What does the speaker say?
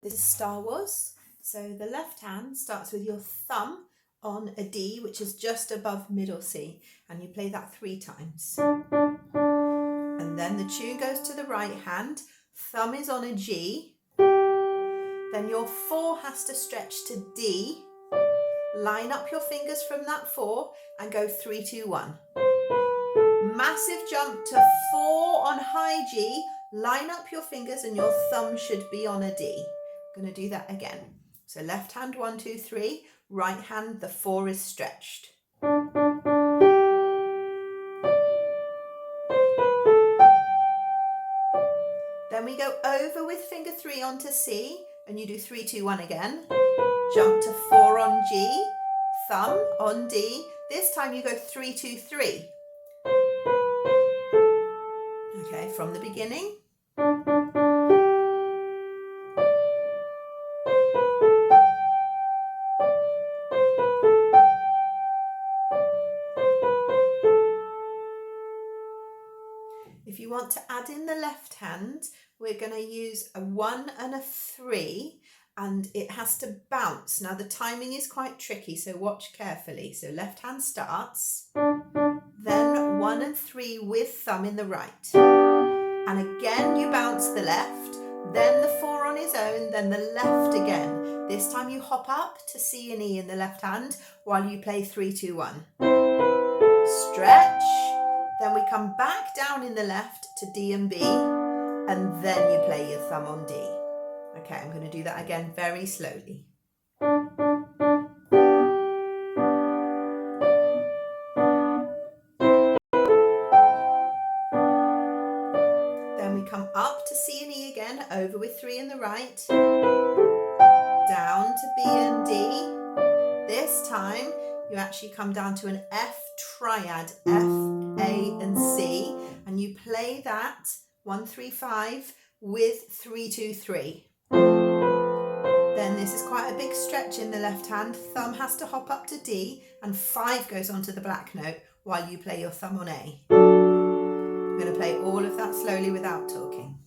This is Star Wars. So the left hand starts with your thumb on a D, which is just above middle C, and you play that 3 times. And then the tune goes to the right hand, thumb is on a G, then your 4 has to stretch to D, line up your fingers from that 4 and go 3, 2, 1. Massive jump to 4 on high G, line up your fingers and your thumb should be on a D. I'm going to do that again. So left hand 1, 2, 3, right hand the 4 is stretched. Then we go over with finger 3 onto C and you do 3, 2, 1 again. Jump to 4 on G, thumb on D. This time you go 3, 2, 3. Okay, from the beginning. If you want to add in the left hand, we're going to use a 1 and a 3 and it has to bounce. Now the timing is quite tricky, so watch carefully. So left hand starts, then 1 and 3 with thumb in the right. And again you bounce the left, then the 4 on his own, then the left again. This time you hop up to C and E in the left hand while you play 3, 2, 1. Stretch. Then we come back down in the left to D and B, and then you play your thumb on D. Okay, I'm going to do that again very slowly. Then we come up to C and E again, over with 3 in the right, down to B and D. This time you actually come down to an F triad, F, A and C, and you play that 1, 3, 5 with 3, 2, 3. Then this is quite a big stretch in the left hand, thumb has to hop up to D and 5 goes onto the black note while you play your thumb on A. I'm going to play all of that slowly without talking.